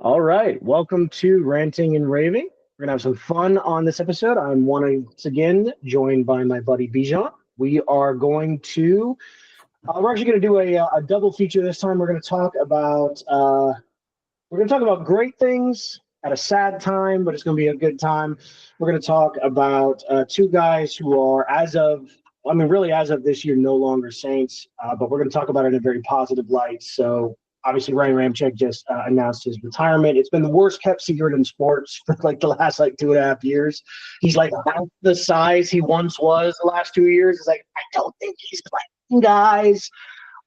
All right. Welcome to Ranting and Raving. We're going to have some fun on this episode. I'm once again joined by my buddy Bijon. We're actually going to do a double feature this time. We're going to talk about great things at a sad time, but it's going to be a good time. We're going to talk about two guys who are, really as of this year, no longer Saints, but we're going to talk about it in a very positive light. So obviously, Ryan Ramczyk just announced his retirement. It's been the worst kept secret in sports for like the last 2.5 years. He's like half the size he once was the last 2 years. It's like, I don't think he's playing, guys.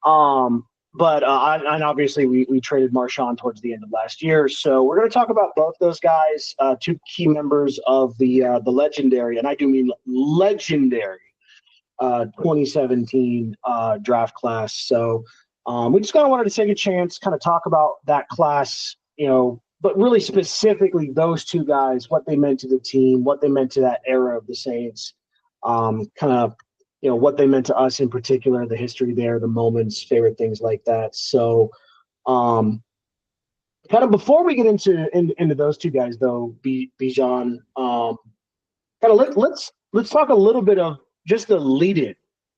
And obviously we traded Marshon towards the end of last year. So we're going to talk about both those guys, two key members of the legendary, and I do mean legendary, 2017 draft class. So we just kind of wanted to take a chance, kind of talk about that class, but really specifically those two guys, what they meant to the team, what they meant to that era of the Saints, what they meant to us in particular, the history there, the moments, favorite things like that. So kind of before we get into those two guys, though, Bijon, let's talk a little bit of just the lead-in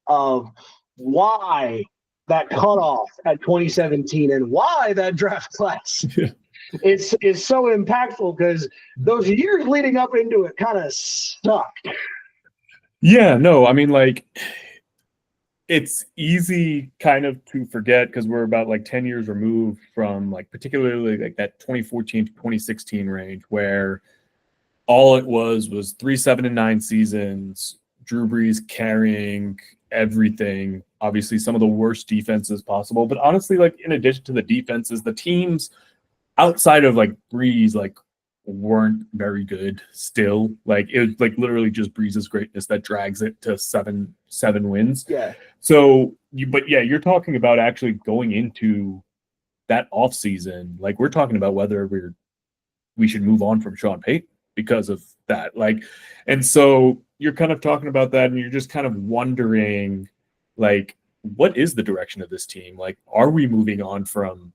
of why that cutoff at 2017 and why that draft class is so impactful, because those years leading up into it kind of sucked. Yeah, no, I mean, it's easy kind of to forget because we're about 10 years removed from particularly that 2014 to 2016 range where all it was 3-7-9 seasons, Drew Brees carrying everything, obviously some of the worst defenses possible. But honestly, in addition to the defenses, the teams outside of Brees, weren't very good still. It was literally just Brees' greatness that drags it to seven wins. Yeah. So you're talking about actually going into that off season. We're talking about whether we should move on from Sean Payton because of that. And so you're kind of talking about that and you're just kind of wondering, what is the direction of this team? Are we moving on from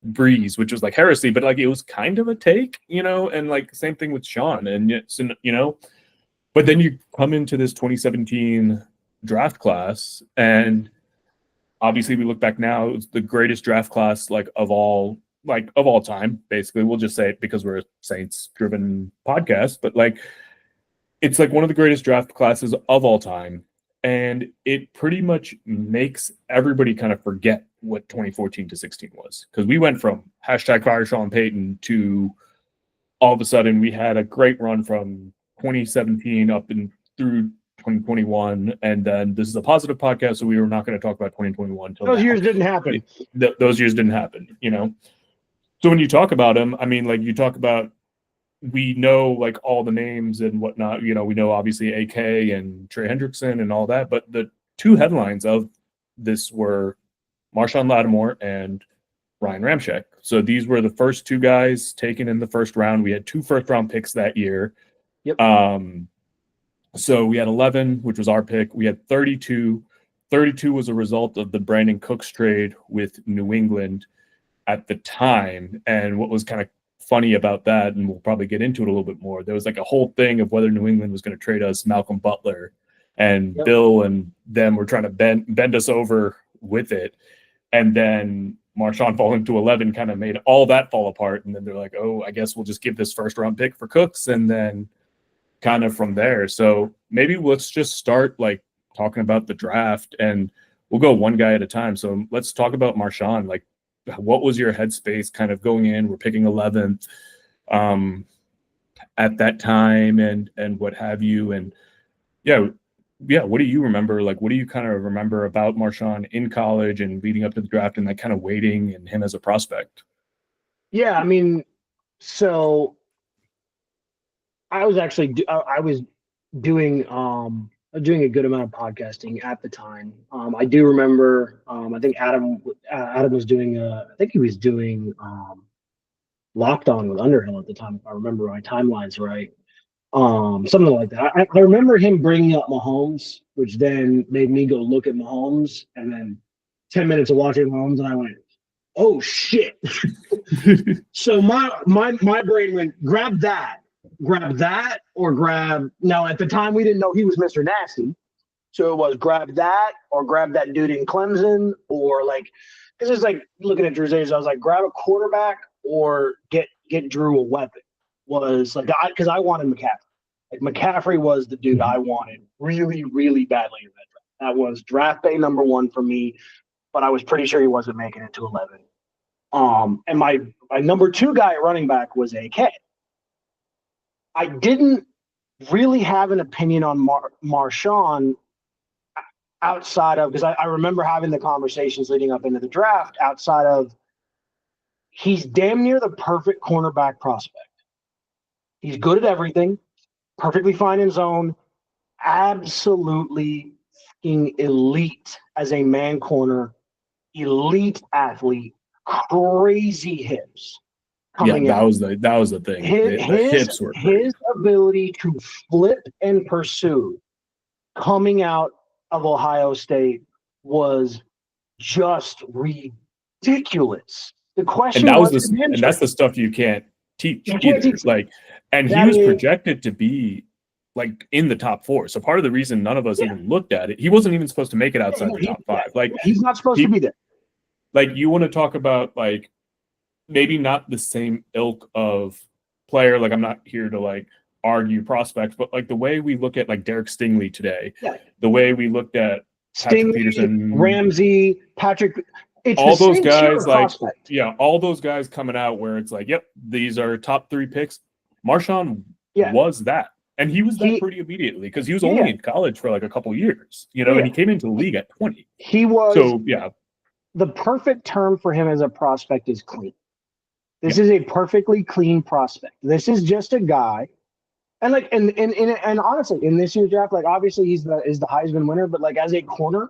Brees, which was heresy, but it was kind of a take, and same thing with Sean. And so, but then you come into this 2017 draft class, and obviously we look back now, it's the greatest draft class of all time, basically. We'll just say it because we're a Saints driven podcast, but it's one of the greatest draft classes of all time. And it pretty much makes everybody kind of forget what 2014 to 16 was, because we went from #fire Sean Payton to all of a sudden we had a great run from 2017 up and through 2021. And then this is a positive podcast, so we were not going to talk about 2021 until those years didn't happen. Those years didn't happen, So when you talk about them, I mean, you talk about, we know all the names and whatnot, we know obviously AK and Trey Hendrickson and all that, but the two headlines of this were Marshon Lattimore and Ryan Ramczyk. So these were the first two guys taken in the first round. We had 2 first-round picks that year. Yep. So we had 11, which was our pick. We had 32. 32 was a result of the Brandon Cooks trade with New England at the time. And what was kind of funny about that, and we'll probably get into it a little bit more, there was a whole thing of whether New England was going to trade us Malcolm Butler, and Yep. Bill and them were trying to bend us over with it. And then Marshon falling to 11 kind of made all that fall apart. And then they're like, oh, I guess we'll just give this first round pick for Cooks. And then kind of from there. So maybe let's just start talking about the draft, and we'll go one guy at a time. So let's talk about Marshon. What was your headspace kind of going in? We're picking 11th at that time and what have you. And yeah, what do you remember? What do you kind of remember about Marshon in college and leading up to the draft and kind of waiting and him as a prospect? Yeah, I mean, so I was doing a good amount of podcasting at the time. I do remember, I think Adam was doing, I think he was doing Locked On with Underhill at the time, if I remember my timelines right. Something like that. I remember him bringing up Mahomes, which then made me go look at Mahomes, and then 10 minutes of watching Mahomes, and I went, oh shit. So my brain went grab that, or grab. Now at the time we didn't know he was Mr. Nasty, so it was grab that or grab that dude in Clemson, or like, because it's like looking at Drew Zayas, I was like grab a quarterback or get Drew a weapon. Was like because I wanted McCaffrey. Like McCaffrey was the dude I wanted really, really badly in that draft. That was draft day number 1 for me, but I was pretty sure he wasn't making it to 11. And my number 2 guy at running back was AK. I didn't really have an opinion on Marshon outside of, because I remember having the conversations leading up into the draft, outside of he's damn near the perfect cornerback prospect. He's good at everything, perfectly fine in zone, absolutely elite as a man corner, elite athlete, crazy hips. Yeah, that was the thing. The hips were his ability to flip and pursue coming out of Ohio State was just ridiculous. The question and that's the stuff you can't teach either. Like, and he was projected to be like in the top 4. So part of the reason none of us even looked at it, he wasn't even supposed to make it outside the top 5. Like he's not supposed to be there. Like you want to talk about like maybe not the same ilk of player. Like I'm not here to like argue prospects, but like the way we look at like Derek Stingley today, the way we looked at Patrick Peterson, Ramsey, Patrick, it's all those guys like prospect. All those guys coming out where it's like, yep, these are top 3 picks. Marshon was that. And he was that pretty immediately because he was only in college for like a couple years, and he came into the league at 20. He was the perfect term for him as a prospect is clean. This is a perfectly clean prospect. This is just a guy, and like, and honestly, in this year's draft, like obviously he's the Heisman winner, but like as a corner,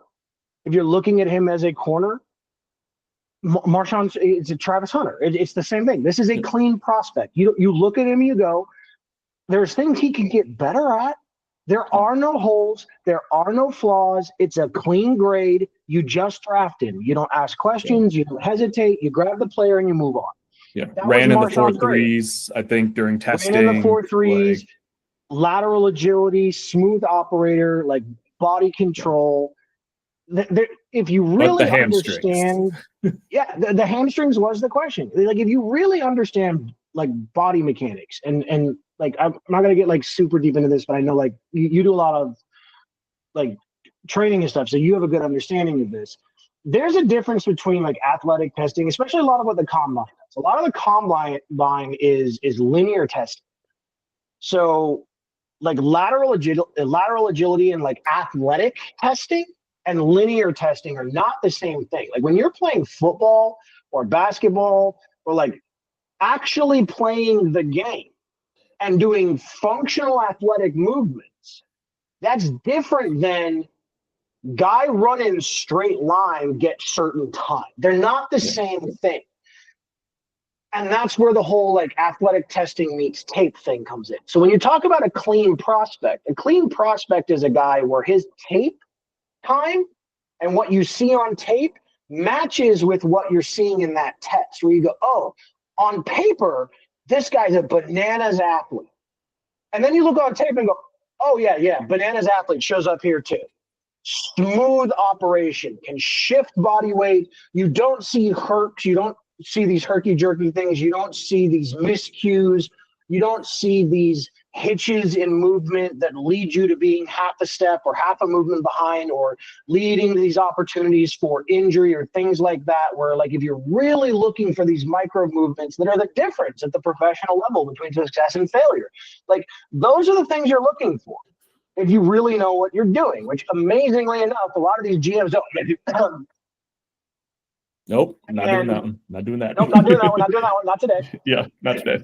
if you're looking at him as a corner, Marshon, it's a Travis Hunter. It's the same thing. This is a clean prospect. You look at him, you go, there's things he can get better at. There are no holes. There are no flaws. It's a clean grade. You just draft him. You don't ask questions. You don't hesitate. You grab the player and you move on. Yeah, ran in the 4.3s, I think, during testing. Ran in the 4.3s, lateral agility, smooth operator, like body control. If you really understand, the hamstrings was the question. Like if you really understand like body mechanics and like I'm not gonna get like super deep into this, but I know like you do a lot of like training and stuff, so you have a good understanding of this. There's a difference between like athletic testing, especially a lot of what the combine does. A lot of the combine is linear testing. So like lateral agility and like athletic testing and linear testing are not the same thing. Like when you're playing football or basketball or like actually playing the game and doing functional athletic movements, that's different than guy running straight line get certain time. They're not the same thing. And that's where the whole like athletic testing meets tape thing comes in. So when you talk about a clean prospect is a guy where his tape time and what you see on tape matches with what you're seeing in that test, where you go, oh, on paper, this guy's a bananas athlete. And then you look on tape and go, oh, yeah, bananas athlete shows up here too. Smooth operation, can shift body weight. You don't see herks. You don't see these herky-jerky things. You don't see these miscues. You don't see these hitches in movement that lead you to being half a step or half a movement behind or leading to these opportunities for injury or things like that, where like if you're really looking for these micro movements that are the difference at the professional level between success and failure, like those are the things you're looking for if you really know what you're doing, which amazingly enough, a lot of these GMs don't. Nope, not doing that one. Not doing that. Nope, not doing that one. Not doing that one. Not today. Yeah, not today.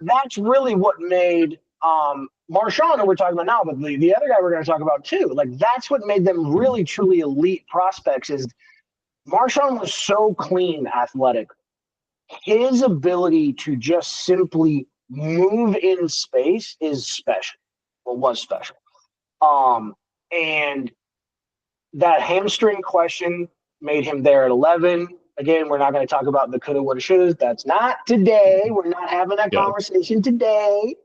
That's really what made Marshon, who we're talking about now, but the other guy we're going to talk about too. Like that's what made them really truly elite prospects. Is Marshon was so clean, athletic. His ability to just simply move in space is special. Or was special. And that hamstring question made him there at 11. Again, we're not going to talk about the coulda, woulda, shouldas. That's not today. We're not having that conversation today.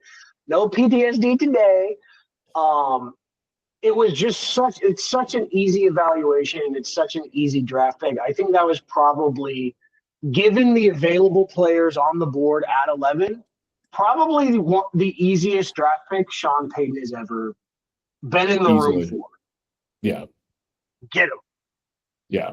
No PTSD today. It was just it's such an easy evaluation. It's such an easy draft pick. I think that was probably, given the available players on the board at 11, probably the easiest draft pick Sean Payton has ever been in the room for. Yeah. Get him. Yeah.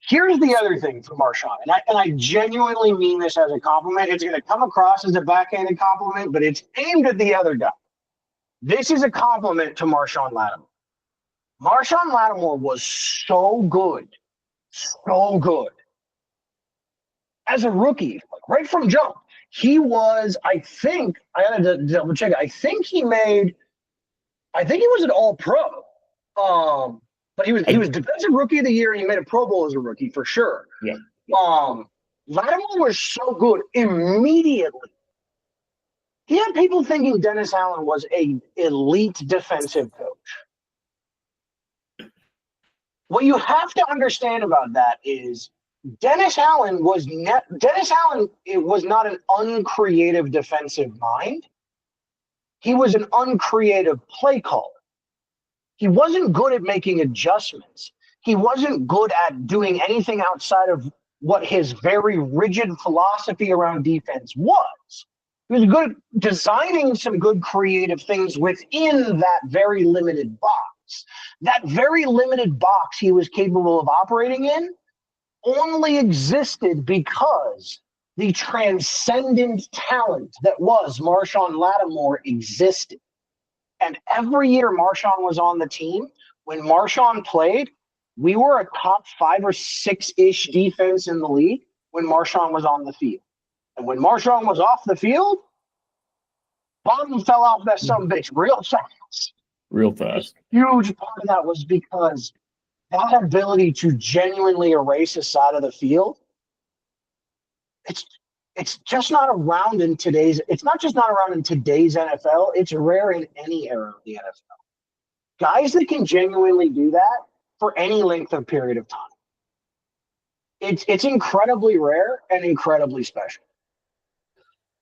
Here's the other thing for Marshon, and I genuinely mean this as a compliment. It's going to come across as a backhanded compliment, but it's aimed at the other guy. This is a compliment to Marshon Lattimore. Marshon Lattimore was so good as a rookie, right from jump. He was, I had to double check it. I think he was an all-pro. But he was defensive rookie of the year, and he made a Pro Bowl as a rookie for sure. Yeah. Lattimore was so good immediately. He had people thinking Dennis Allen was an elite defensive coach. What you have to understand about that is Dennis Allen was not an uncreative defensive mind. He was an uncreative play caller. He wasn't good at making adjustments. He wasn't good at doing anything outside of what his very rigid philosophy around defense was. He was good at designing some good creative things within that very limited box. That very limited box he was capable of operating in only existed because the transcendent talent that was Marshon Lattimore existed. And every year Marshon was on the team, when Marshon played, we were a top 5 or 6-ish defense in the league when Marshon was on the field. And when Marshon was off the field, bottom fell off that sumbitch real fast. Real fast. A huge part of that was because that ability to genuinely erase a side of the field, it's just not around in today's. It's not just not around in today's NFL. It's rare in any era of the NFL. Guys that can genuinely do that for any length of period of time. It's incredibly rare and incredibly special.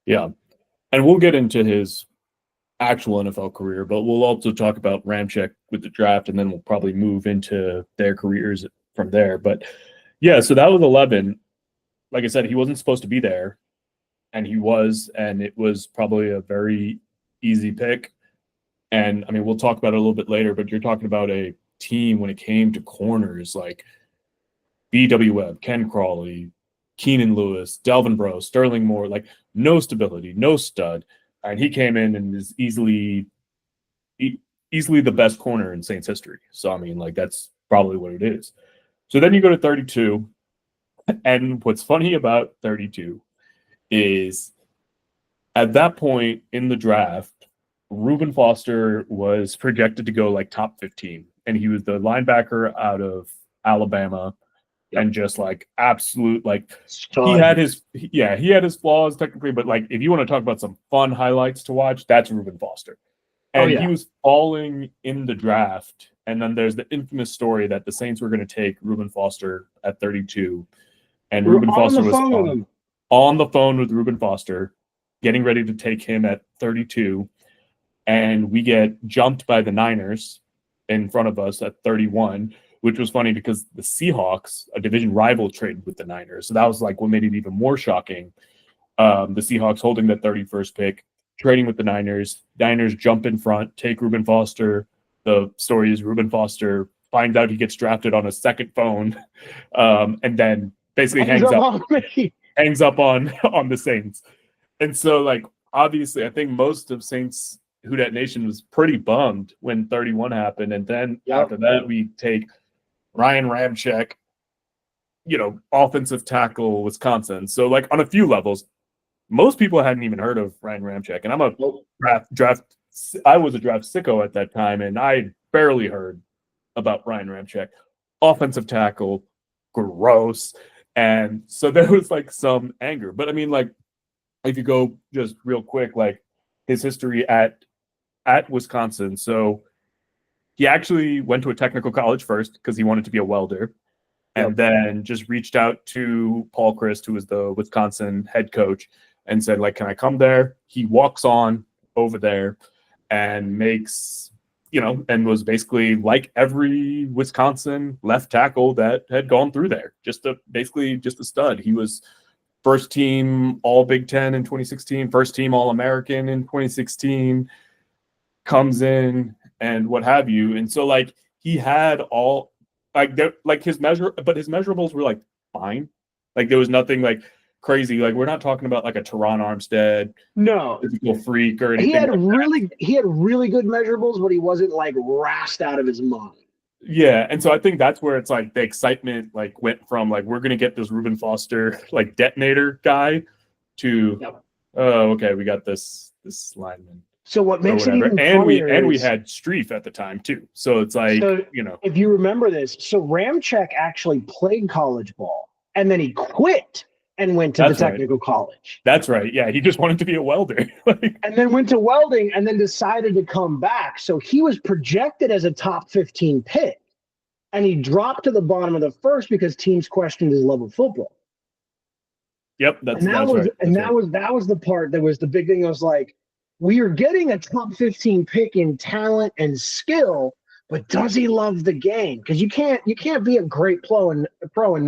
Yeah, and we'll get into his actual NFL career, but we'll also talk about Ramczyk with the draft, and then we'll probably move into their careers from there. But yeah, so that was 11. Like I said, he wasn't supposed to be there, and he was, and it was probably a very easy pick. And I mean, we'll talk about it a little bit later, but you're talking about a team when it came to corners like B.W. Webb, Ken Crawley, Keenan Lewis, Delvin Breaux, Sterling Moore, like no stability, no stud. And he came in and is easily the best corner in Saints history. So, I mean, like, that's probably what it is. So then you go to 32. And what's funny about 32 is at that point in the draft, Reuben Foster was projected to go like top 15. And he was the linebacker out of Alabama. Yep. And just like absolute, like he had his flaws technically, but like if you want to talk about some fun highlights to watch, that's Reuben Foster. And he was falling in the draft. And then there's the infamous story that the Saints were going to take Reuben Foster at 32. And Reuben Foster was on the phone with Reuben Foster, getting ready to take him at 32. And we get jumped by the Niners in front of us at 31, which was funny because the Seahawks, a division rival, traded with the Niners. So that was like what made it even more shocking. The Seahawks holding that 31st pick, trading with the Niners. Niners jump in front, take Reuben Foster. The story is Reuben Foster finds out he gets drafted on a second phone, and then basically hangs up on the Saints. And so, like, obviously, I think most of Saints Houdat Nation was pretty bummed when 31 happened. And then after that, we take Ryan Ramczyk, offensive tackle, Wisconsin. So, like, on a few levels, most people hadn't even heard of Ryan Ramczyk. And I'm a I was a draft sicko at that time, and I barely heard about Ryan Ramczyk. Offensive tackle, gross. And so there was like some anger. But I mean, like, if you go just real quick, like his history at Wisconsin. So he actually went to a technical college first because he wanted to be a welder. and then just reached out to Paul Chryst, who was the Wisconsin head coach, and said, like, can I come there? He walks on over there and makes, and was basically like every Wisconsin left tackle that had gone through there, just a stud. He was first team All Big Ten in 2016, first team All American in 2016, comes in and what have you. And so like he had all like his measurables were like fine. Like there was nothing like crazy. Like we're not talking about like a Teron Armstead physical freak or anything. He had really good measurables, but he wasn't like rasped out of his mind. Yeah, and so I think that's where it's like the excitement like went from like we're gonna get this Reuben Foster like detonator guy to oh okay, we got this lineman. So what makes it even funnier and we had Streif at the time too. So it's like if you remember this, so Ramczyk actually played college ball and then he quit and went to the technical college. That's right. Yeah, he just wanted to be a welder. And then went to welding and then decided to come back. So he was projected as a top 15 pick. And he dropped to the bottom of the first because teams questioned his love of football. Yep, that was the part that was the big thing. I was like, we are getting a top 15 pick in talent and skill, but does he love the game? Because you can't be a great pro and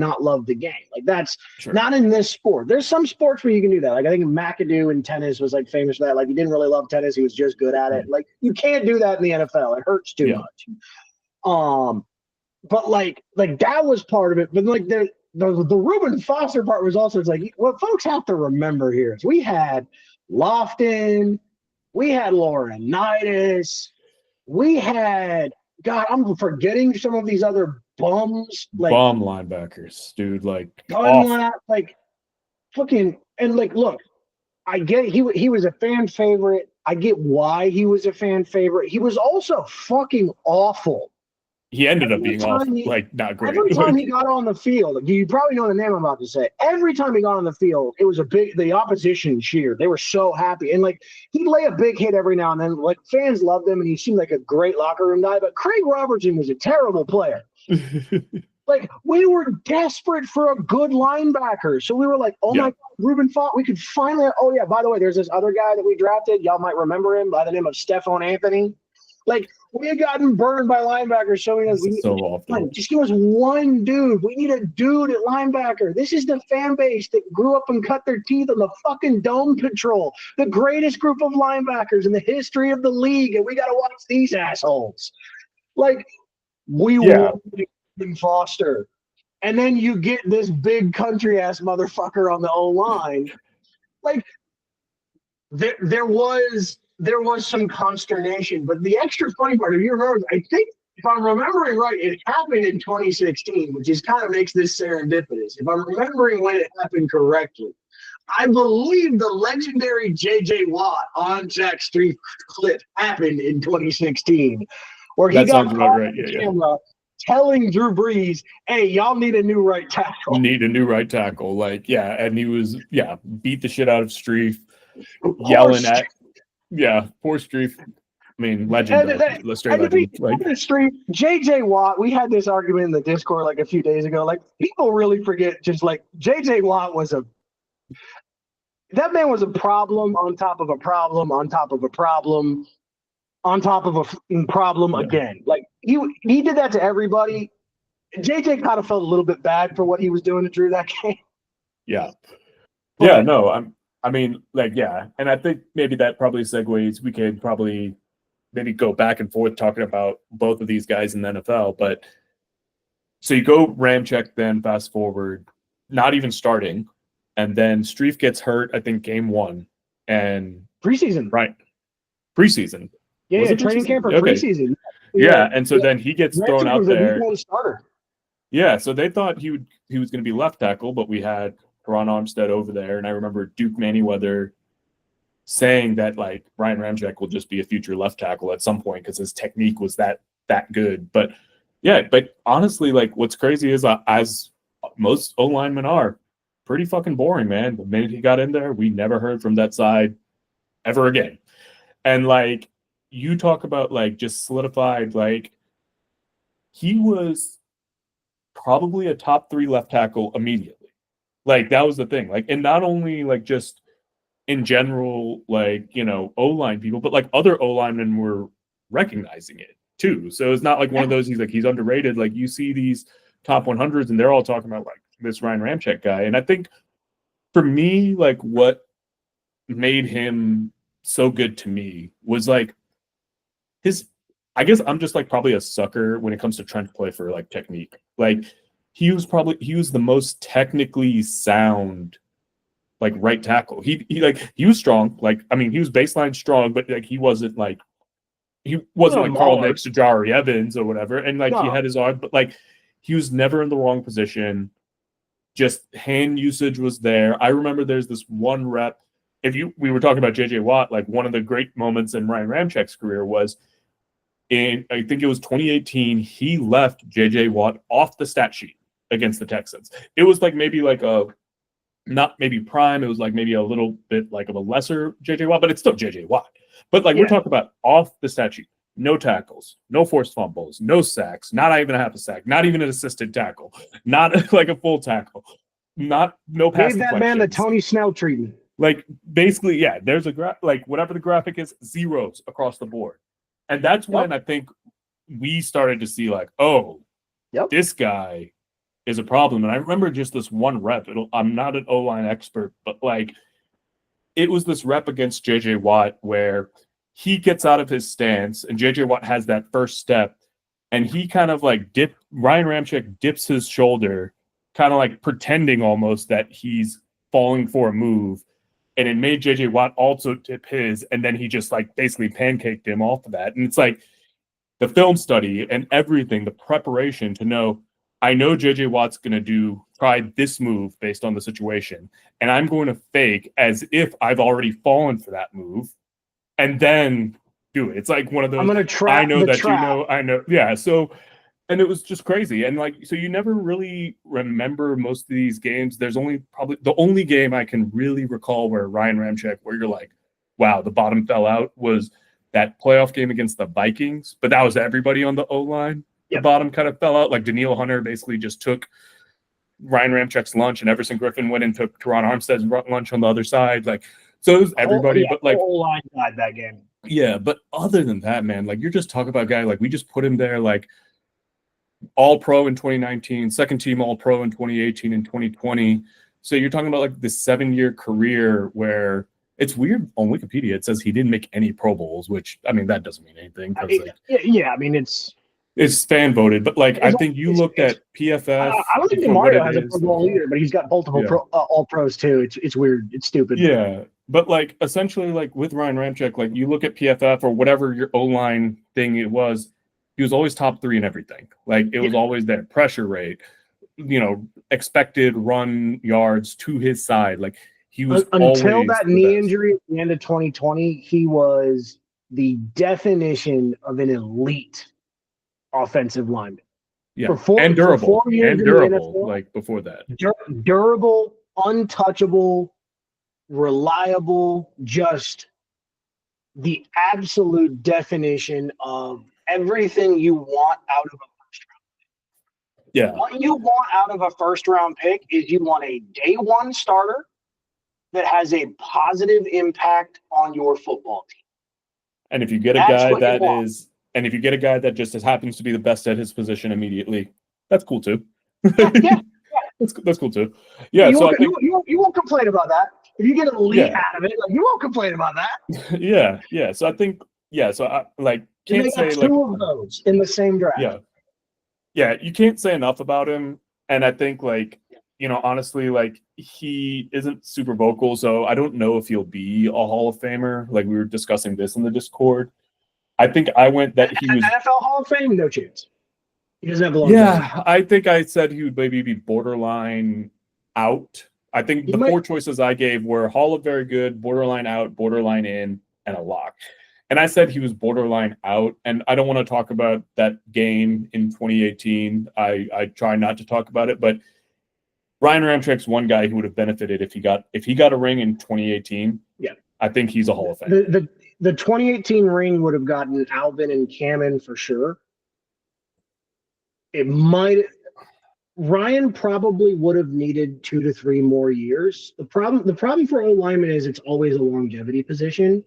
not love the game. Like that's not in this sport. There's some sports where you can do that. Like I think McAdoo in tennis was like famous for that. Like he didn't really love tennis, he was just good at it. Like you can't do that in the NFL. It hurts too much. But like that was part of it. But like the Reuben Foster part was also, it's like what folks have to remember here is we had Lofton, we had Laurinaitis, we had I'm forgetting some of these other bums, like bum linebackers, dude. Like fucking and like look, I get he was a fan favorite. I get why he was a fan favorite. He was also fucking awful. He ended up being awful, like not great. Every time he got on the field, you probably know the name I'm about to say. Every time he got on the field, it was the opposition cheered. They were so happy. And like he'd lay a big hit every now and then. Like fans loved him and he seemed like a great locker room guy. But Craig Robertson was a terrible player. Like we were desperate for a good linebacker. So we were like, oh my God, Reuben Foster, we could finally by the way, there's this other guy that we drafted. Y'all might remember him by the name of Stephon Anthony. Like we had gotten burned by linebackers showing us just give us one dude. We need a dude at linebacker. This is the fan base that grew up and cut their teeth on the fucking Dome Patrol, the greatest group of linebackers in the history of the league, and we got to watch these assholes. Like we wanted Foster, and then you get this big country ass motherfucker on the O line. Like there was some consternation, but the extra funny part, if you remember, I think if I'm remembering right, it happened in 2016, which is kind of makes this serendipitous. If I'm remembering when it happened correctly, I believe the legendary J.J. Watt on Jack Streif clip happened in 2016, where he got caught on the camera telling Drew Brees, "Hey, y'all need a new right tackle. Like, and he was beat the shit out of Streif, yelling at. Yeah, poor Streif. I mean, legend. Streif, J.J. Watt, we had this argument in the Discord like a few days ago. Like, people really forget just like J.J. Watt that man was a problem on top of a problem on top of a problem on top of a problem again. Like, he did that to everybody. J.J. kind of felt a little bit bad for what he was doing to Drew that game. Yeah. And I think maybe that probably segues. We could probably maybe go back and forth talking about both of these guys in the NFL. But so you go Ramczyk, then fast forward, not even starting, and then Streif gets hurt, I think, game 1. And preseason. Right. Preseason. Yeah, training camp for preseason. Yeah, and so then he gets thrown out there. Starter. Yeah, so they thought he was going to be left tackle, but we had Teron Armstead over there, and I remember Duke Manyweather saying that like Ryan Ramczyk will just be a future left tackle at some point because his technique was that good. But honestly, like what's crazy is as most O linemen are, pretty fucking boring, man. The minute he got in there, we never heard from that side ever again. And like you talk about like just solidified, like he was probably a top 3 left tackle immediately. Like, that was the thing. Like, and not only like just in general, like, you know, O-line people, but like other O-linemen were recognizing it too. So it's not like one of those, he's underrated. Like, you see these top 100s and they're all talking about like this Ryan Ramczyk guy. And I think for me, like what made him so good to me was like I guess I'm just like probably a sucker when it comes to trying to play for like technique. Like he was the most technically sound like right tackle. He was strong. Like, I mean, he was baseline strong, but like he wasn't like Carl Nix or Jari Evans or whatever. And like he had his arm, but like he was never in the wrong position. Just hand usage was there. I remember there's this one rep. We were talking about JJ Watt, like one of the great moments in Ryan Ramczyk's career was in, I think it was 2018, he left JJ Watt off the stat sheet against the Texans. It was like maybe like not maybe prime, it was like maybe a little bit like of a lesser JJ Watt, but it's still JJ Watt. But like we're talking about off the stat sheet, no tackles, no forced fumbles, no sacks, not even a half a sack, not even an assisted tackle, not like a full tackle, no pass. Gave that man the Tony Snell treatment. Like basically, yeah, there's a like whatever the graphic is, zeros across the board. And that's when I think we started to see like, oh, this guy is a problem. And I remember just this one rep. I'm not an O-line expert, but like it was this rep against JJ Watt where he gets out of his stance and JJ Watt has that first step and he kind of like Ryan Ramczyk dips his shoulder, kind of like pretending almost that he's falling for a move. And it made JJ Watt also tip his, and then he just like basically pancaked him off of that. And it's like the film study and everything, the preparation to know, I know JJ Watt's going to try this move based on the situation, and I'm going to fake as if I've already fallen for that move, and then do it. It's like one of those. I'm going to try. I know that trap. You know. I know. Yeah. So. And it was just crazy. And like, so you never really remember most of these games. There's probably the only game I can really recall where Ryan Ramczyk, where you're like, wow, the bottom fell out, was that playoff game against the Vikings. But that was everybody on the O-line. The bottom kind of fell out. Like Daniil Hunter basically just took Ryan Ramczyk's lunch and Everson Griffin went and took Teron Armstead's lunch on the other side. Like, so it was everybody, but like, the O-line died that game. Yeah. But other than that, man, like you're just talking about a guy, like we just put him there, like, All-Pro in 2019, second team All-Pro in 2018 and 2020. So you're talking about like this 7-year career where it's weird on Wikipedia. It says he didn't make any Pro Bowls, which I mean that doesn't mean anything. I mean it's fan voted, but like I think you looked at PFF. I don't think Mario has a Pro Bowl either, but he's got multiple All-Pros too. It's weird. It's stupid. Yeah, but like essentially like with Ryan Ramczyk, like you look at PFF or whatever your O-line thing it was. He was always top 3 in everything. Like it was always there. Pressure rate, expected run yards to his side. Like he was until that knee injury at the end of 2020, he was the definition of an elite offensive lineman. Yeah, and durable. NFL, like before that. Durable, untouchable, reliable, just the absolute definition of everything you want out of a first round pick. Yeah. What you want out of a first round pick is you want a day one starter that has a positive impact on your football team. And if you get a guy that just happens to be the best at his position immediately, that's cool too. Yeah. That's cool too. Yeah. You won't complain about that. If you get an elite out of it, like, you won't complain about that. Yeah. So I think, so I like, can't say like 2 of those in the same draft. Yeah, you can't say enough about him, and I think like honestly, like he isn't super vocal, so I don't know if he'll be a Hall of Famer. Like we were discussing this in the Discord. I think I went that he was NFL Hall of Fame, no chance. He doesn't have a long time. I think I said he would maybe be borderline out. I think the 4 choices I gave were Hall of Very Good, borderline out, borderline in, and a lock. And I said he was borderline out, and I don't want to talk about that game in 2018. I try not to talk about it, but Ryan Ramczyk's one guy who would have benefited if he got a ring in 2018. Yeah, I think he's a Hall of Famer. The 2018 ring would have gotten Alvin and Cameron for sure. It might Ryan probably would have needed 2 to 3 more years. The problem for O lineman is it's always a longevity position.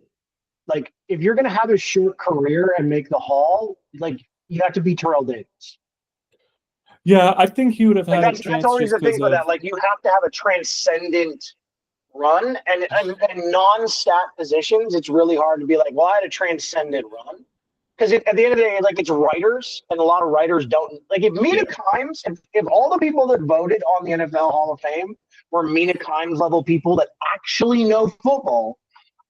Like if you're going to have a short career and make the Hall, like you have to be Terrell Davis. Yeah, I think he would have Like had a that's chance always just the thing because with of that. Like you have to have a transcendent run, and non-stat positions, it's really hard to be like, well, I had a transcendent run. Because at the end of the day, like it's writers, and a lot of writers don't like. If Mina Kimes, if all the people that voted on the NFL Hall of Fame were Mina Kimes level people that actually know football,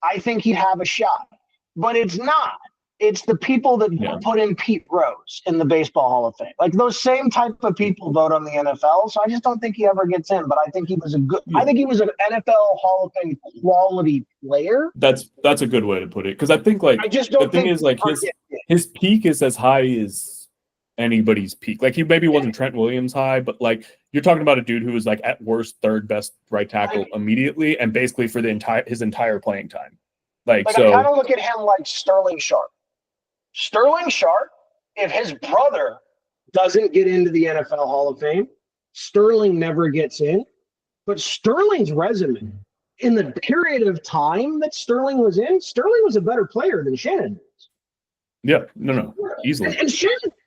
I think he'd have a shot. But it's not. It's the people that put in Pete Rose in the Baseball Hall of Fame. Like those same type of people vote on the NFL. So I just don't think he ever gets in. But I think he was I think he was an NFL Hall of Fame quality player. That's a good way to put it, because I think like I just don't the thing think is like his peak is as high as anybody's peak. Like he maybe wasn't Trent Williams high, but like you're talking about a dude who was like at worst third best right tackle immediately, and basically for his entire playing time. Like so, I kind of look at him like Sterling Sharp. Sterling Sharp, if his brother doesn't get into the NFL Hall of Fame, Sterling never gets in. But Sterling's resume, in the period of time that Sterling was in, Sterling was a better player than Shannon was. Yeah, no, easily. And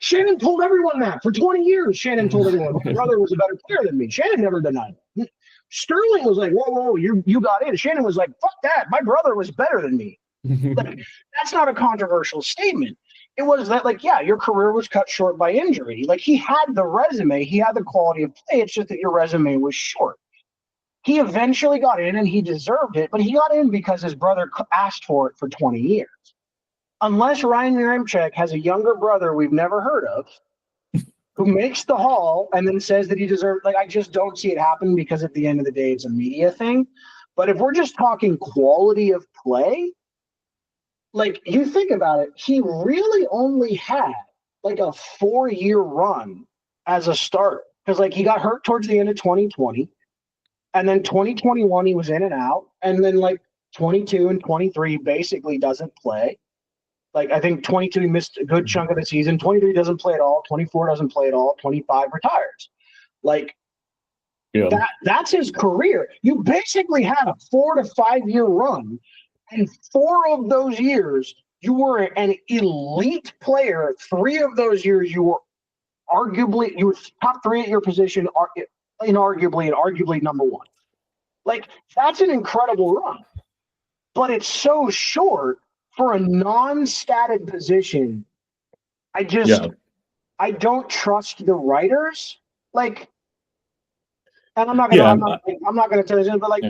Shannon told everyone that for 20 years. Shannon told everyone my brother was a better player than me. Shannon never denied it. Sterling was like, whoa, you got in. Shannon was like, fuck that. My brother was better than me. Like, that's not a controversial statement. It was that, like, yeah, your career was cut short by injury. Like, he had the resume, he had the quality of play. It's just that your resume was short. He eventually got in and he deserved it, but he got in because his brother asked for it for 20 years. Unless Ryan Ramczyk has a younger brother we've never heard of who makes the Hall and then says that he deserves, like, I just don't see it happen because at the end of the day, it's a media thing. But if we're just talking quality of play, like, you think about it, he really only had like a 4-year run as a starter because, like, he got hurt towards the end of 2020, and then 2021 he was in and out, and then like 22 and 23 basically doesn't play. Like, I think 22 he missed a good chunk of the season. 23 doesn't play at all. 24 doesn't play at all. 25 retires. Like, that's his career. You basically had a 4 to 5 year run. And 4 of those years, you were an elite player. 3 of those years, you were top 3 at your position, arguably number 1. Like, that's an incredible run. But it's so short for a non-static position. I don't trust the writers. Like, and I'm not gonna tell you, but like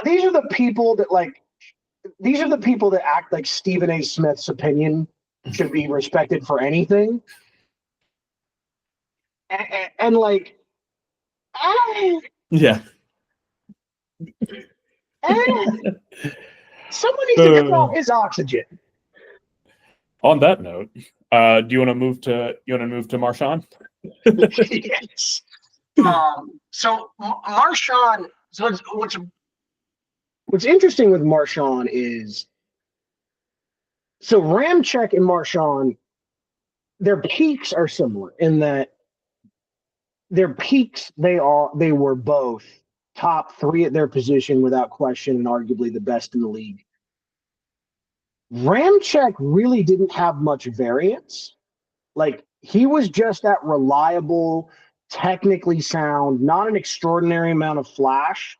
these are the people that act like Stephen A. Smith's opinion should be respected for anything. And like, someone needs to cut off his oxygen. On that note, do you want to move to Marshon? Yes. So Marshon. So what's interesting with Marshon is, so Ramczyk and Marshon, their peaks are similar in that their peaks they were both top 3 at their position without question and arguably the best in the league. Ramczyk really didn't have much variance. Like, he was just that reliable, technically sound, not an extraordinary amount of flash,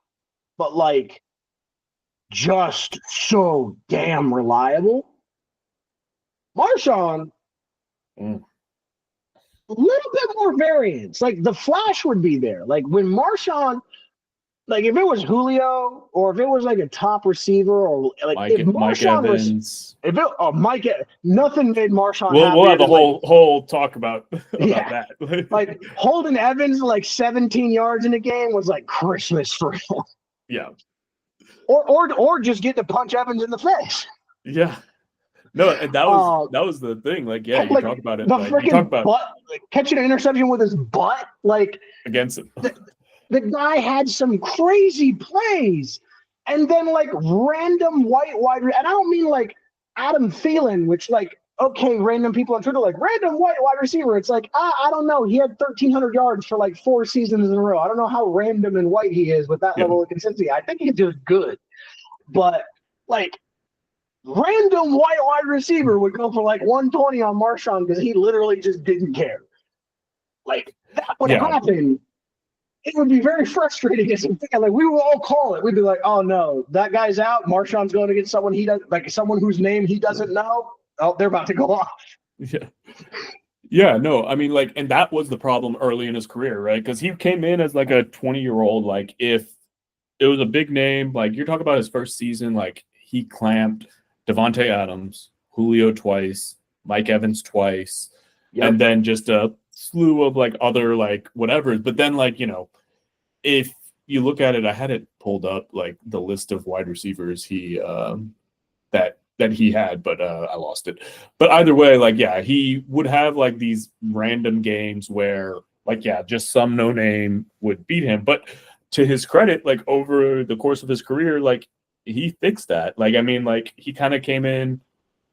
but like just so damn reliable. Marshon, a little bit more variance. Like, the flash would be there. Like, when Marshon, like, if it was Julio or if it was like a top receiver or like Mike Evans, nothing made Marshon. We'll have a whole talk about that. Like, holding Evans like 17 yards in a game was like Christmas for him. Yeah. Or just get to punch Evans in the face. Yeah. No, and that was the thing. Like, yeah, you talk about it. The freaking butt, like, catching an interception with his butt, like against him. The guy had some crazy plays, and then like random white, and I don't mean like Adam Thielen, which, like, okay, random people on Twitter like random white wide receiver. It's like I don't know. He had 1,300 yards for like 4 seasons in a row. I don't know how random and white he is with that Yeah. level of consistency. I think he's just good, but like random white wide receiver would go for like 120 on Marshon because he literally just didn't care. Like that would happen. It would be very frustrating as a fan. Like we would all call it. We'd be like, "Oh no, that guy's out. Marshon's going against someone he does, like someone whose name he doesn't know. Oh, they're about to go off." Yeah. Yeah, no, I mean, like, and that was the problem early in his career, right? Because he came in as like a 20-year-old. Like, if it was a big name, like you're talking about his first season, like he clamped Devontae Adams, Julio twice, Mike Evans twice, and then just a slew of like other like whatever. But then, like, you know, if you look at it, I had it pulled up, like the list of wide receivers that he had, but I lost it. But either way, like, yeah, he would have like these random games where, like, yeah, just some no name would beat him. But to his credit, like over the course of his career, like he fixed that. Like, I mean, like he kind of came in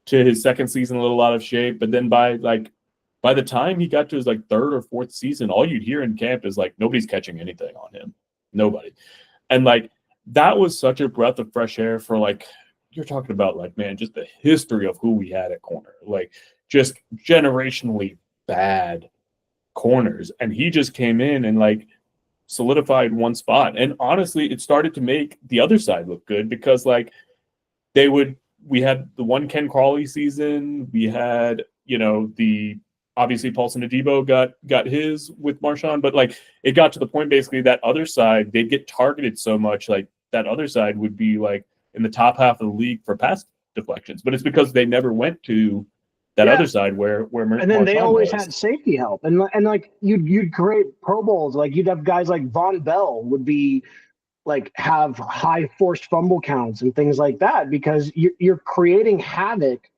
to his second season a little out of shape, but then by the time he got to his like third or fourth season, all you'd hear in camp is like nobody's catching anything on him. Nobody. And like that was such a breath of fresh air for like, you're talking about like, man, just the history of who we had at corner, like just generationally bad corners. And he just came in and like solidified one spot. And honestly, it started to make the other side look good because like we had the one Ken Crawley season. We had, you know, obviously Paulson Adebo got his with Marshon, but like it got to the point basically that other side, they'd get targeted so much, like that other side would be like in the top half of the league for pass deflections. But it's because they never went to that other side where and then Marshon they always was. had safety help. And like you'd create Pro Bowls, like you'd have guys like Von Bell would be like have high forced fumble counts and things like that because you're creating havoc.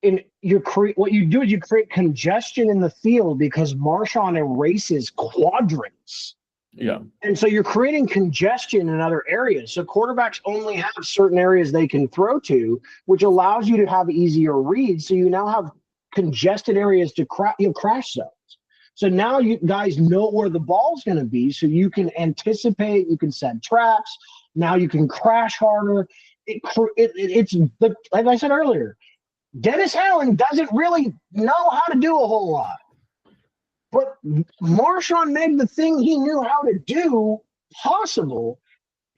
What you do is you create congestion in the field because Marshon erases quadrants. Yeah. And so you're creating congestion in other areas. So quarterbacks only have certain areas they can throw to, which allows you to have easier reads. So you now have congested areas to crash zones. So now you guys know where the ball's going to be. So you can anticipate, you can set traps. Now you can crash harder. It's like I said earlier, Dennis Allen doesn't really know how to do a whole lot. But Marshon made the thing he knew how to do possible.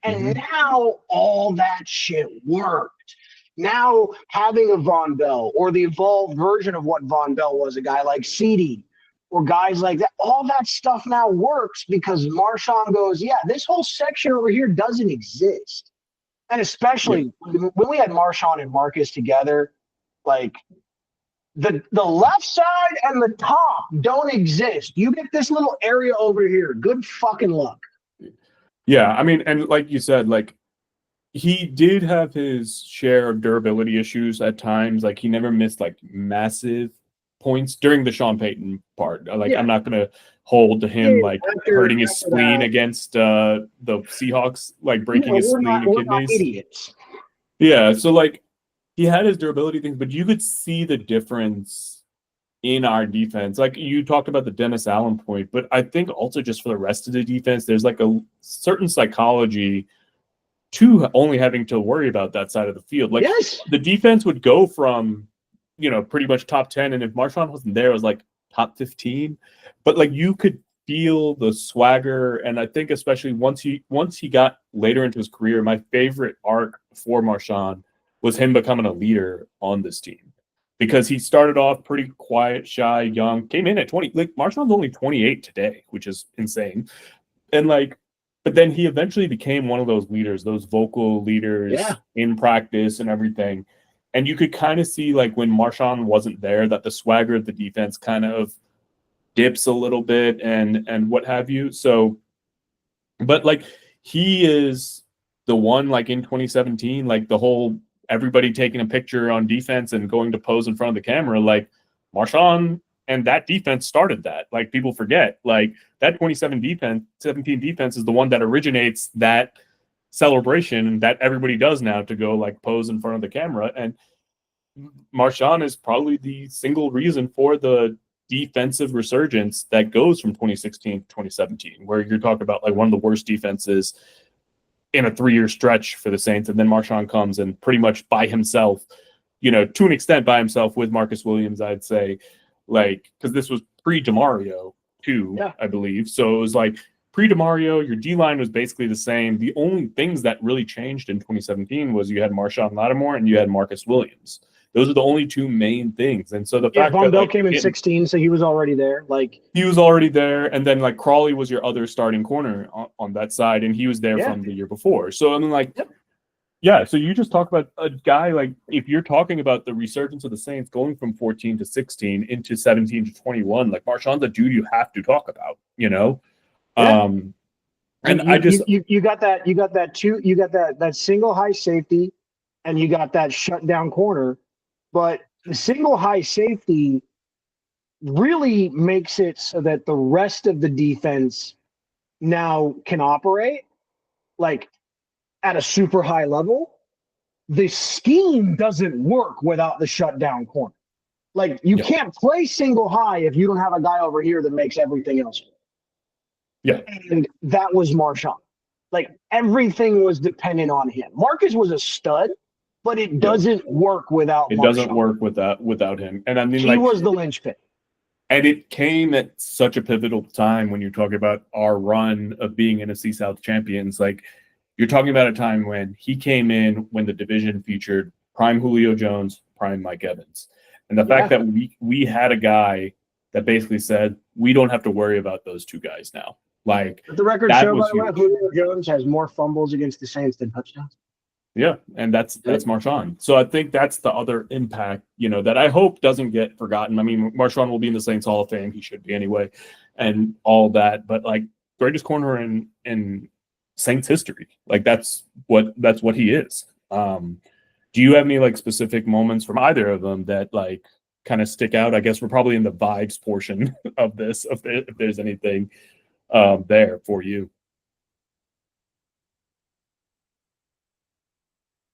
And now all that shit worked. Now having a Von Bell or the evolved version of what Von Bell was, a guy like CD or guys like that, all that stuff now works because Marshon goes, yeah, this whole section over here doesn't exist. And especially when we had Marshon and Marcus together, like the left side and the top don't exist. You get this little area over here. Good fucking luck. Yeah, I mean, and like you said, like he did have his share of durability issues at times. Like he never missed like massive points during the Sean Payton part. Like I'm not gonna hold to him like hurting his spleen against the Seahawks, like breaking his spleen and kidneys. Not idiots. Yeah, so like he had his durability things, but you could see the difference in our defense. Like you talked about the Dennis Allen point, but I think also just for the rest of the defense, there's like a certain psychology to only having to worry about that side of the field. Like the defense would go from, you know, pretty much top 10. And if Marshon wasn't there, it was like top 15. But like you could feel the swagger. And I think especially once he got later into his career, my favorite arc for Marshon was him becoming a leader on this team. Because he started off pretty quiet, shy, young, came in at 20. Like Marshon's only 28 today, which is insane. And like, but then he eventually became one of those leaders, those vocal leaders in practice and everything. And you could kind of see like when Marshon wasn't there, that the swagger of the defense kind of dips a little bit and what have you. So, but like he is the one like in 2017, like the whole everybody taking a picture on defense and going to pose in front of the camera, like Marshon and that defense started that. Like people forget, like that 17 defense is the one that originates that celebration that everybody does now to go like pose in front of the camera. And Marshon is probably the single reason for the defensive resurgence that goes from 2016 to 2017, where you're talking about like one of the worst defenses in a 3-year stretch for the Saints. And then Marshon comes and pretty much by himself, to an extent by himself with Marcus Williams, I'd say, like, because this was pre-DeMario too, yeah. I believe. So it was like pre-DeMario, your D-line was basically the same. The only things that really changed in 2017 was you had Marshon Lattimore and you had Marcus Williams. Those are the only two main things. And so the fact Von that Bell came in 16, so he was already there. He was already there, and then like Crawley was your other starting corner on that side, and he was there from the year before. So I mean, like, yeah. So you just talk about a guy like if you're talking about the resurgence of the Saints going from 14 to 16 into 17 to 21, like Marshon's a dude you have to talk about, Yeah. And you got that single high safety, and you got that shutdown corner. But the single high safety really makes it so that the rest of the defense now can operate like at a super high level. The scheme doesn't work without the shutdown corner. Like you can't play single high if you don't have a guy over here that makes everything else work. Yeah. And that was Marshon. Like everything was dependent on him. Marcus was a stud. But it doesn't work without Marshon. It doesn't work without him. And I mean, he was the linchpin. And it came at such a pivotal time when you're talking about our run of being NFC South champions. Like, you're talking about a time when he came in when the division featured prime Julio Jones, prime Mike Evans. And the fact that we had a guy that basically said, we don't have to worry about those two guys now. Like, but the record show, by the way, Julio Jones has more fumbles against the Saints than touchdowns. Yeah, and that's Marshon. So I think that's the other impact, that I hope doesn't get forgotten. I mean, Marshon will be in the Saints Hall of Fame. He should be anyway, and all that. But like greatest corner in Saints history, like that's what he is. Do you have any like specific moments from either of them that like kind of stick out? I guess we're probably in the vibes portion of this. If there's anything there for you.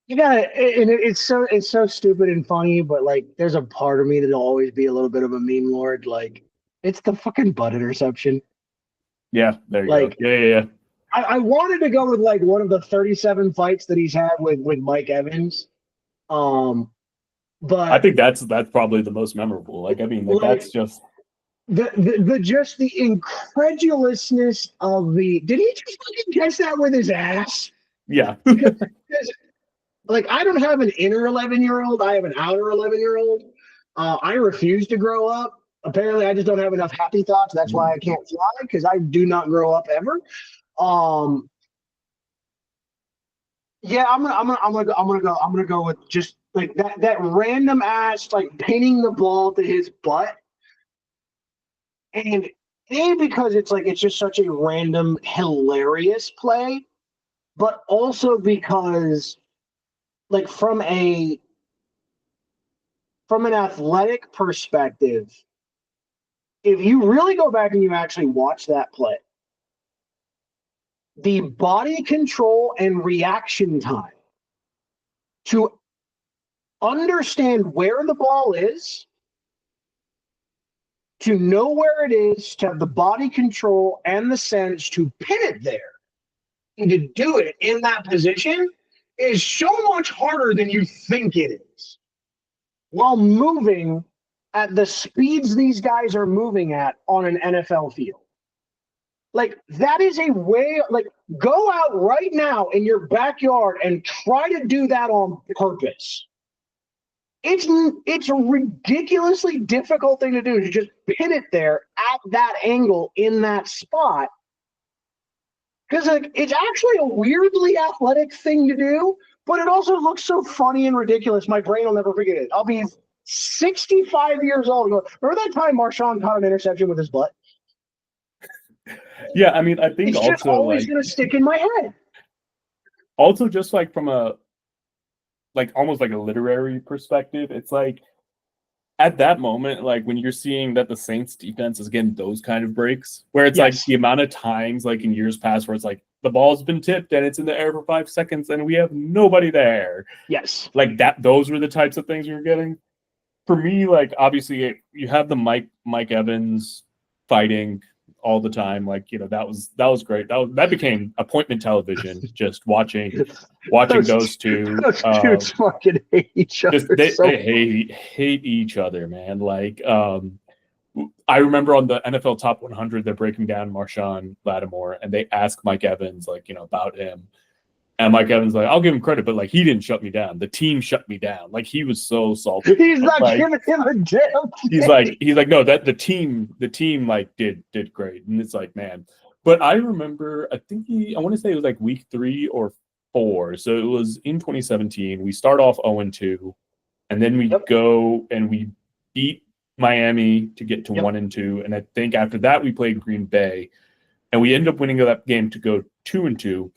You got it, and it's so stupid and funny, but like, there's a part of me that'll always be a little bit of a meme lord. Like, it's the fucking butt interception. Yeah, there you go. Yeah. I wanted to go with like one of the 37 fights that he's had with Mike Evans, but I think that's probably the most memorable. Like, I mean, like that's just the incredulousness of the. Did he just fucking catch that with his ass? Yeah. Because, like, I don't have an inner 11-year-old. I have an outer 11-year-old. I refuse to grow up. Apparently, I just don't have enough happy thoughts. That's why I can't fly, because I do not grow up ever. Yeah, I'm gonna go with just like that random ass like pinning the ball to his butt, and because it's just such a random hilarious play, but also because. Like from an athletic perspective, if you really go back and you actually watch that play, the body control and reaction time to understand where the ball is, to know where it is, to have the body control and the sense to pin it there, and to do it in that position is so much harder than you think it is while moving at the speeds these guys are moving at on an NFL field. Like, that is a way, like, go out right now in your backyard and try to do that on purpose. It's a ridiculously difficult thing to do, to just pin it there at that angle in that spot. Because like, it's actually a weirdly athletic thing to do, but it also looks so funny and ridiculous. My brain will never forget it. I'll be 65 years old. Remember that time Marshon caught an interception with his butt? Yeah, I mean, I think it's also just always like, going to stick in my head. Also, just like from a like almost like a literary perspective, it's like at that moment, like when you're seeing that the Saints defense is getting those kind of breaks, where it's like the amount of times like in years past where it's like the ball's been tipped and it's in the air for 5 seconds and we have nobody there. Yes. Like that, those were the types of things we were getting. For me, like obviously you have the Mike Evans fighting all the time. Like, you know, that was great. That became appointment television, just watching those two. Those dudes fucking hate each other. They hate each other, man. Like, I remember on the NFL Top 100, they're breaking down Marshon Lattimore, and they ask Mike Evans, like, you know, about him. And Mike Evans, like, I'll give him credit, but like he didn't shut me down. The team shut me down. Like he was so salty. He's not like, giving him a damn thing. He's like, no, that the team like did great. And it's like, man. But I remember, I want to say it was like week 3 or 4. So it was in 2017. We start off 0-2, and then we go and we beat Miami to get to 1-2. And I think after that we played Green Bay, and we end up winning that game to go 2-2.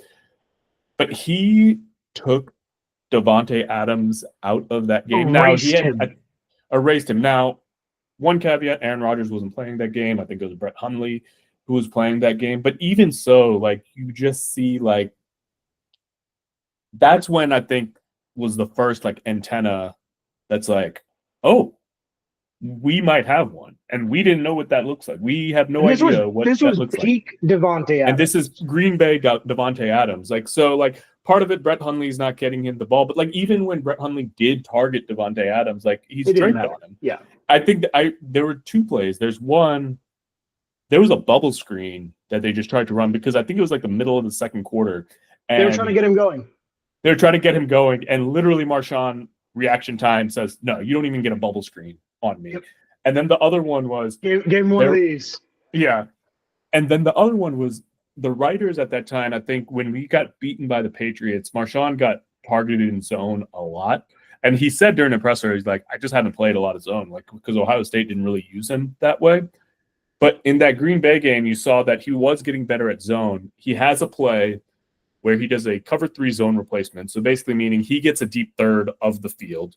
But he took Davante Adams out of that game. Erased him. Now, one caveat, Aaron Rodgers wasn't playing that game. I think it was Brett Hundley who was playing that game. But even so, like, you just see, like, that's when I think was the first, like, antenna that's like, oh, we might have one. And we didn't know what that looks like. We have no idea what that looks like. This was peak Davante Adams. And this is Green Bay got Davante Adams. Like, so, like, part of it, Brett Hundley's not getting him the ball. But, like, even when Brett Hundley did target Davante Adams, like, he's straight on him. Yeah. I think there were 2 plays. There was a bubble screen that they just tried to run because I think it was, like, the middle of the second quarter. And they were trying to get him going. And literally Marshon, reaction time, says, no, you don't even get a bubble screen on me. Yep. And then the other one was game one of these. Yeah. And then the other one was the writers at that time. I think when we got beaten by the Patriots, Marshon got targeted in zone a lot. And he said during the presser, he's like, I just haven't played a lot of zone, like, because Ohio State didn't really use him that way. But in that Green Bay game, you saw that he was getting better at zone. He has a play where he does a cover 3 zone replacement. So basically meaning he gets a deep third of the field,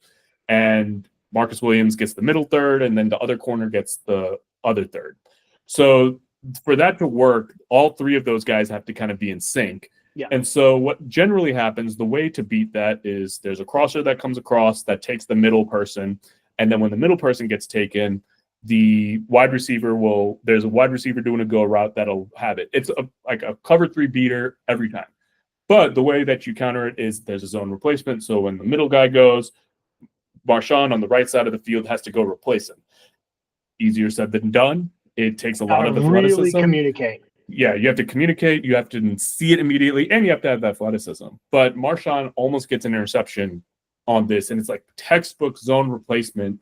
and Marcus Williams gets the middle third, and then the other corner gets the other third. So for that to work, all 3 of those guys have to kind of be in sync. Yeah. And so what generally happens, the way to beat that is there's a crosser that comes across that takes the middle person. And then when the middle person gets taken, there's a wide receiver doing a go route that'll have it. It's like a cover 3 beater every time. But the way that you counter it is there's a zone replacement. So when the middle guy goes, Marshon on the right side of the field has to go replace him. Easier said than done. It takes a lot of athleticism. Really communicate. Yeah, you have to communicate. You have to see it immediately, and you have to have athleticism. But Marshon almost gets an interception on this, and it's like textbook zone replacement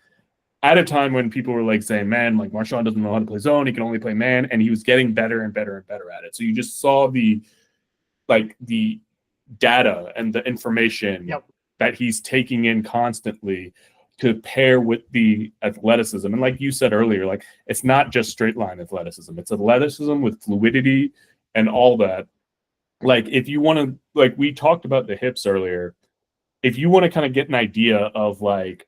at a time when people were like saying, man, like Marshon doesn't know how to play zone. He can only play man, and he was getting better and better and better at it. So you just saw the data and the information that he's taking in constantly to pair with the athleticism. And like you said earlier, like it's not just straight line athleticism. It's athleticism with fluidity and all that. Like if you want to, like we talked about the hips earlier, if you want to kind of get an idea of like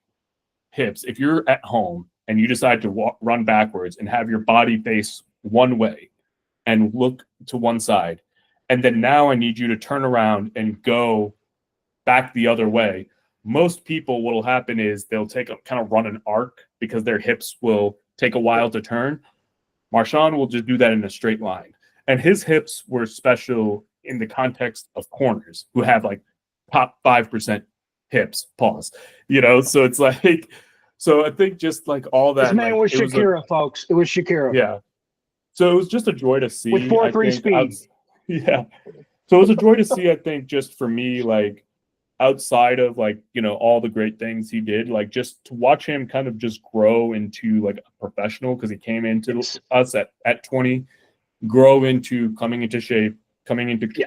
hips, if you're at home and you decide to run backwards and have your body face one way and look to one side, and then now I need you to turn around and go back the other way. Most people, what will happen is they'll kind of run an arc because their hips will take a while to turn. Marshon will just do that in a straight line. And his hips were special in the context of corners who have like top 5% hips, pause. You know, so it's like, so I think just like all that. This man was Shakira, folks. It was Shakira. Yeah. So it was just a joy to see. With 4.3 speed. Yeah. So it was a joy to see, I think, just for me, like, outside of like, you know, all the great things he did, like just to watch him kind of just grow into like a professional, because he came into us at 20, grow into coming into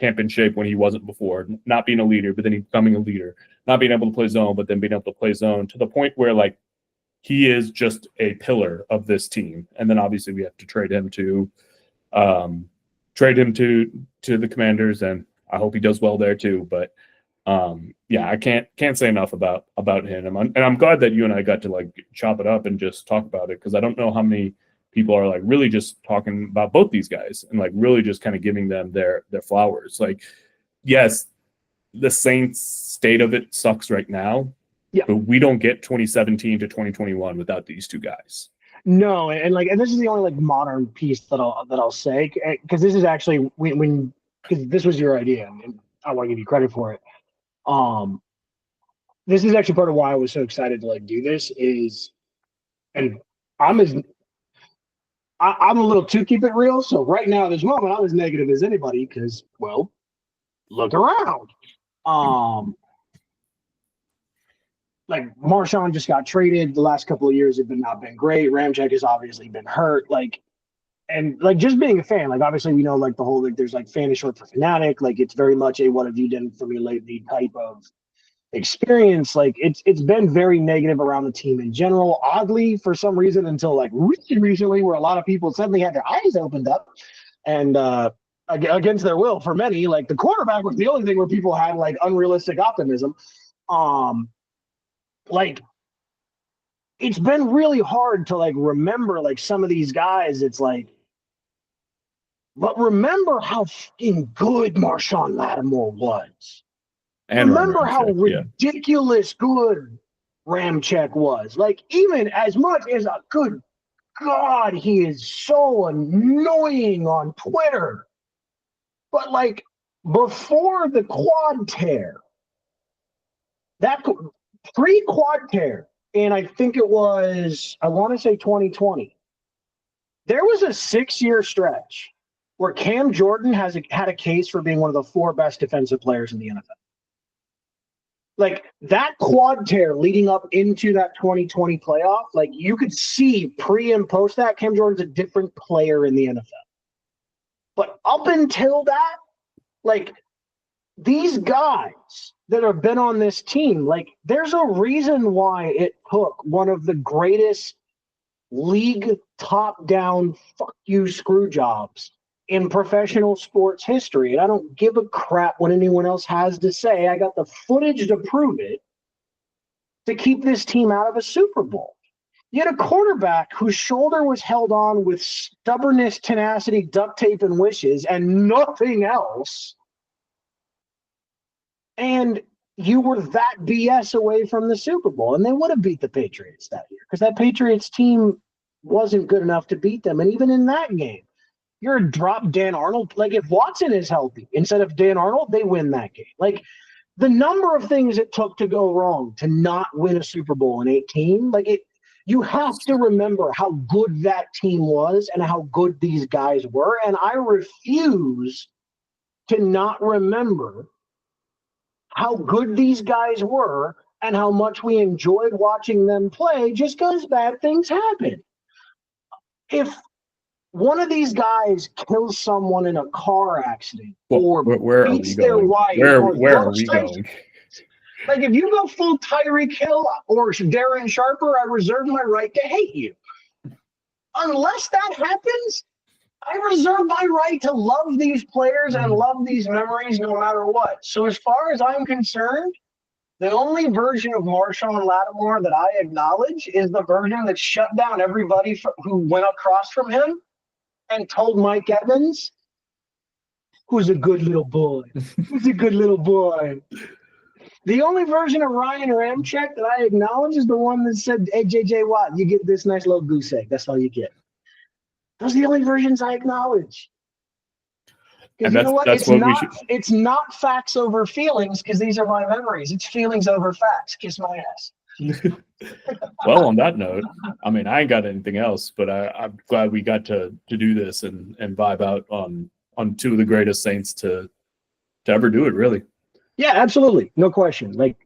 camp in shape when he wasn't before, not being a leader, but then he becoming a leader, not being able to play zone, but then being able to play zone to the point where like he is just a pillar of this team. And then obviously we have to trade him to the Commanders, and I hope he does well there too. But yeah, I can't say enough about him, and I'm glad that you and I got to like chop it up and just talk about it, because I don't know how many people are like really just talking about both these guys and like really just kind of giving them their flowers. Like, yes, the Saints state of it sucks right now, but we don't get 2017 to 2021 without these two guys. No, and this is the only like modern piece that I'll say, because this is actually when because this was your idea and I want to give you credit for it. This is actually part of why I was so excited to like do this is, and I'm a little too keep it real. So right now, at this moment, I'm as negative as anybody because, well, look around. Like Marshon just got traded. The last couple of years have not been great. Ramczyk has obviously been hurt. And just being a fan, like obviously we know like the whole like there's like fan is short for fanatic. Like it's very much a what have you done for me lately type of experience. Like it's been very negative around the team in general. Oddly, for some reason, until like recently, where a lot of people suddenly had their eyes opened up, and against their will for many, like the quarterback was the only thing where people had like unrealistic optimism. Like it's been really hard to like remember like some of these guys. It's like, but remember how fucking good Marshon Lattimore was. And remember how ridiculous good Ramczyk was. Like, even as much as a good God, he is so annoying on Twitter. But like before the quad tear, that pre-quad tear, and I think it was, I want to say 2020, there was a 6-year stretch where Cam Jordan had a case for being one of the 4 best defensive players in the NFL. Like that quad tear leading up into that 2020 playoff, like you could see pre and post that Cam Jordan's a different player in the NFL. But up until that, like these guys that have been on this team, like there's a reason why it took one of the greatest league top-down fuck you screw jobs in professional sports history. And I don't give a crap what anyone else has to say. I got the footage to prove it, to keep this team out of a Super Bowl. You had a quarterback whose shoulder was held on with stubbornness, tenacity, duct tape, and wishes, and nothing else. And you were that BS away from the Super Bowl. And they would have beat the Patriots that year because that Patriots team wasn't good enough to beat them. And even in that game, you're a drop Dan Arnold. Like if Watson is healthy instead of Dan Arnold, they win that game. Like the number of things it took to go wrong to not win a Super Bowl in 18, like it, you have to remember how good that team was and how good these guys were. And I refuse to not remember how good these guys were and how much we enjoyed watching them play just because bad things happen. If one of these guys kills someone in a car accident or beats their wife, where are we going? Like if you go full Tyreek Hill or Darren Sharper, I reserve my right to hate you. Unless that happens, I reserve my right to love these players and love these memories no matter what. So as far as I'm concerned, the only version of Marshon Lattimore that I acknowledge is the version that shut down everybody who went across from him and told Mike Evans, who's a good little boy. Who's a good little boy. The only version of Ryan Ramczyk that I acknowledge is the one that said, hey, J.J. Watt, you get this nice little goose egg. That's all you get. Those are the only versions I acknowledge. Because you know what? It's not facts over feelings because these are my memories. It's feelings over facts. Kiss my ass. Well, on that note, I mean, I ain't got anything else, but I'm glad we got to do this and vibe out on 2 of the greatest Saints to ever do it, really. Yeah, absolutely. No question. Like,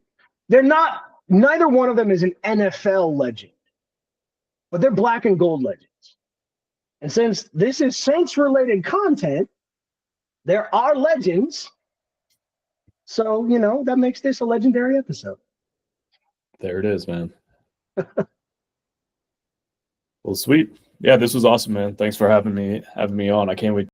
they're not, neither one of them is an NFL legend, but they're black and gold legends. And since this is Saints-related content, there are legends. So, you know, that makes this a legendary episode. There it is, man. Well, sweet. Yeah, this was awesome, man. Thanks for having me on. I can't wait.